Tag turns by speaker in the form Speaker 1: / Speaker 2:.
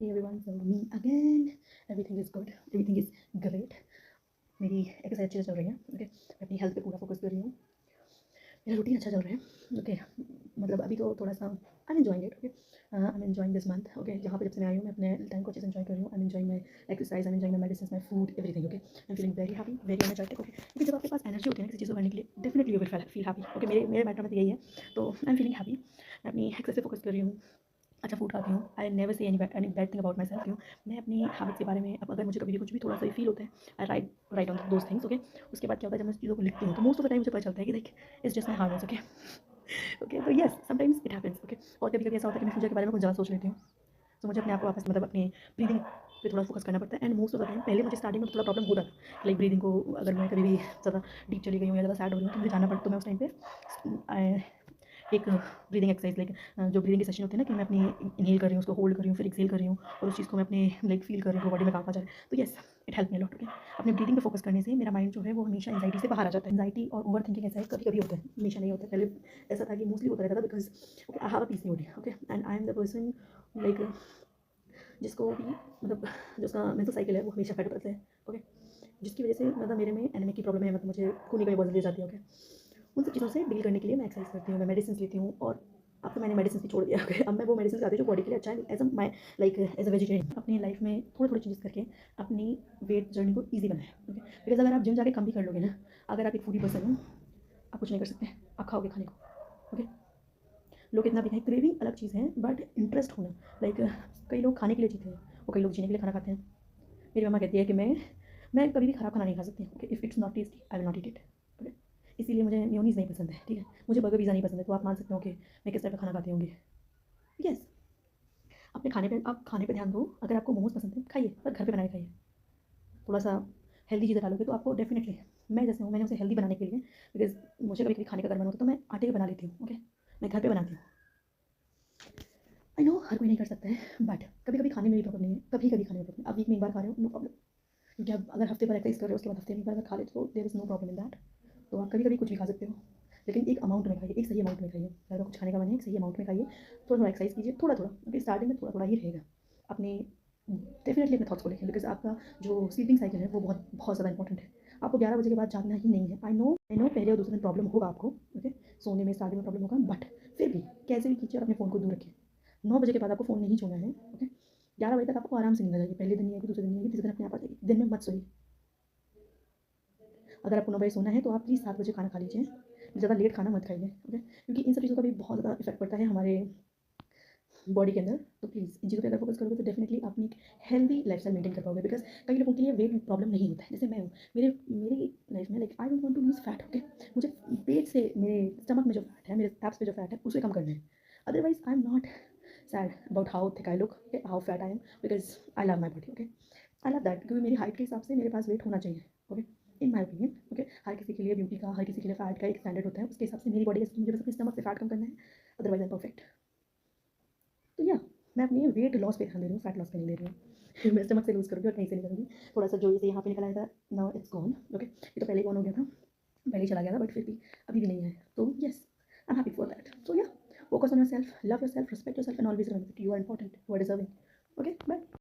Speaker 1: Hey everyone, so me again. Everything is good, everything is great. मेरी exercise अच्छी चल रही है. ओके, मैं अपनी हेल्थ पे पूरा फोकस कर रही हूँ. मेरा रूटीन अच्छा चल रहा है. ओके, मतलब अभी तो थोड़ा सा I am enjoying it. Okay, I am enjoying this month. Okay, जहाँ पे जब से मैं आई हूँ मैं अपने टाइम को अच्छे से एन्जॉय कर रही हूँ. I am enjoying my exercise, I am enjoying my medicine, my food, everything. Okay, I am feeling very happy, very energetic. Okay, क्योंकि जब आपके पास एनर्जी होती है ना किसी चीज़ को करने के लिए, definitely you will feel happy. Okay, मेरे मैटर में तो यही है. तो आई एम फीलिंग हैप्पी. मैं अपनी एक्सरसाइज पे फोकस कर रही हूँ. अच्छा फूड खाती हूँ. I never say any bad thing about my self. क्यों, मैं अपनी हैबिट्स के बारे में अब अगर मुझे कभी भी कुछ भी थोड़ा सा फील होता है, I write on those things. Okay, उसके बाद क्या होता है, जब मैं चीज़ों को लिखती हूँ तो मोस्ट ऑफ द टाइम मुझे पता चलता है कि like it's just my hard. Okay okay, तो yes sometimes it happens. Okay, और कभी कभी ऐसा होता है कि मैं फ्यूचर के बारे में कुछ ज़्यादा सोच लेती हूँ. तो मुझे अपने आप को वापस मतलब अपनी ब्रीदिंग पे थोड़ा फोकस करना पड़ता है. And most of the time पहले मुझे स्टार्टिंग में थोड़ा प्रॉब्लम होता था. लाइक ब्रीदिंग को अगर मैं कभी भी ज़्यादा डीप चली गई हूँ या ज़्यादा सैड हो रही हूँ तो मुझे जाना पड़ता. तो मैं उस टाइम पे एक ब्रीदिंग एक्सरसाइज लाइक जो ब्रीदिंग के सेशन होते हैं ना, कि मैं अपनी इनहेल कर रही हूँ, उसको होल्ड कर रही हूँ, फिर एक्सहेल कर रही हूँ और उस चीज़ को मैं अपने लाइक फील कर रही हूँ बॉडी में कहाँ जा रहा है. तो yes, it help me lot. Okay, अपने ब्रीदिंग पे फोकस करने से मेरा माइंड जो है वो हमेशा एंजाइटी से बाहर आ जाता है. एंजाइटी और ओवर थिंकिंग ऐसा है कभी कभी होता है, हमेशा नहीं होता है. पहले ऐसा था कि मोस्टली होता रहता था because I have a PCOD. Okay, and I am the person like जिसको भी मतलब जो उसका मेंटल साइकिल है वो हमेशा फैट करता है. ओके, जिसकी वजह से मतलब मेरे में एनीमिक की प्रॉब्लम है, मतलब मुझे खून की कमी बहुत जल्दी जाती है. ओके, उन सब चीज़ों से डील करने के लिए मैं एक्सरसाइज करती हूँ, मैं मेडिसिन लेती हूँ. और अब तो मैंने मेडिसिन भी छोड़ दिया. ओके, अब मैं वो मेडिसिन खाती हूँ जो बॉडी के लिए अच्छा है. As a my like as a vegetarian अपनी लाइफ में थोड़ी थोड़ी चीज़ करके अपनी वेट जर्नी को ईजी बनाए. ओके, बिकॉज अगर आप जिम जाके कम भी कर लोगे ना, अगर आप एक फूडी पर्सन हो, आप कुछ नहीं कर सकते. आप खाओगे खाने को. ओके, लोग इतना भी खाएं, क्रेविंग अलग चीज़ है बट इंटरेस्ट होना लाइक कई लोग खाने के लिए जीते हैं और कई लोग जीने के लिए खाना खाते हैं. मेरी मम्मा कहती है कि मैं कभी भी ख़राब खाना नहीं खा सकती. Okay, if it's not tasty I will not eat it. Okay, इसीलिए मुझे मेयोनीज़ नहीं पसंद है. ठीक है, मुझे बर्गर पिज़्ज़ा नहीं पसंद है. तो आप मान सकते हो कि मैं किस तरह का खाना खाती होंगी. यस, अपने खाने पे आप खाने पे ध्यान दो. अगर आपको मोमोज़ पसंद है खाइए, पर घर पे बनाए खाइए. थोड़ा सा हेल्दी चीज़ें डालोगे तो आपको डेफिनेटली, मैं जैसे हूँ मैंने उसे हेल्दी बनाने के लिए, बिकॉज मुझे कभी कभी खाने का अगर मन होता है तो मैं आटे के बना लेती हूँ. ओके, मैं घर पे बनाती हूँ. आई नो हर कोई नहीं कर सकता है बट कभी कभी खाने में भी प्रॉब्लम नहीं है. कभी कभी खाने में प्रॉब्लम, आप वीक में एक बार खा रहे हो नो प्रॉब्लम. क्योंकि आप अगर हफ्ते भर एक्सरसाइज कर रहे हो उसके बाद हफ्ते में एक बार अगर खा लेते हो there is no problem in that. तो आप कभी कभी कुछ भी खा सकते हो, लेकिन एक अमाउंट में खाइए, एक सही अमाउंट में खाइए. अगर कुछ खाने का मन है एक सही अमाउंट में खाइए. थोड़ा थोड़ा एक्सरसाइज कीजिए, थोड़ा थोड़ा. ओके, स्टार्टिंग में थोड़ा थोड़ा ही रहेगा. अपने डेफिनेटली अपने थॉट्स को लेकर, बिकॉज आपका जो स्लीपिंग साइकिल है वो बहुत बहुत ज़्यादा इंपॉर्टेंट है. आपको 11 बजे के बाद जागना ही नहीं है. आई नो पहले और दूसरे दिन प्रॉब्लम होगा आपको. ओके, सोने में स्टार्टिंग में प्रॉब्लम होगा बट फिर भी कैसे भी कीजिए और अपने फ़ोन को दूर रखिए. 9 बजे के बाद आपको फ़ोन नहीं छूना है. ओके, 11 बजे तक आपको आराम से नींद आ जाएगी. पहले दिन नहीं आएगी, दूसरे दिन नहीं आएगी, तीसरे दिन अपने आप आ जाएगी. दिन में मत सोइए. अगर आपको 9 बजे सोना है तो आप प्लीज़ 7 बजे खाना खा लीजिए. ज़्यादा लेट खाना मत खाइए. ओके, क्योंकि इन सब चीज़ों का भी बहुत ज़्यादा इफेक्ट पड़ता है हमारे बॉडी के अंदर. तो प्लीज़ इन चीज़ों पे अगर फोकस करोगे तो डेफिनेटली आप एक हेल्दी लाइफस्टाइल मेंटेन कर पाओगे. बिकॉज कई लोगों के लिए वेट प्रॉब्लम नहीं होता है, जैसे मैं हूँ. मेरी लाइफ में like I don't want to lose fat. Okay, मुझे पेट से मेरे स्टमक में जो फैट है, मेरे एब्स पे जो फैट है उसे कम करना है. Otherwise I am not sad about how thick I look, how fat I am, because I love my body. Okay, I love that, क्योंकि मेरी हाइट के हिसाब से मेरे पास वेट होना चाहिए. Okay, in my opinion. Okay, हर किसी के लिए ब्यूटी का, हर किसी के लिए फैट का एक स्टैंडर्ड होता है. उसके हिसाब से मेरी बॉडी मुझे बस अपने स्टमक से फैट कम करना है. Otherwise I am perfect. तो या मैं अपने वेट लॉस पे ध्यान दे रही हूँ, फैट लॉस पे नहीं दे रही हूँ. मैं स्टमक से लूज़ करूँगी और कहीं से नहीं करूँगी. थोड़ा सा जो इसे यहाँ पे निकल आया था, नाउ इट्स गॉन. ओके, ये तो पहले ही गॉन हो गया था, पहले ही चला गया था बट फिर भी अभी भी नहीं आया. तो yes, I am happy for that. So yeah, focus on yourself, love yourself, respect yourself and always remember that you are important, you are deserving. Okay, bye.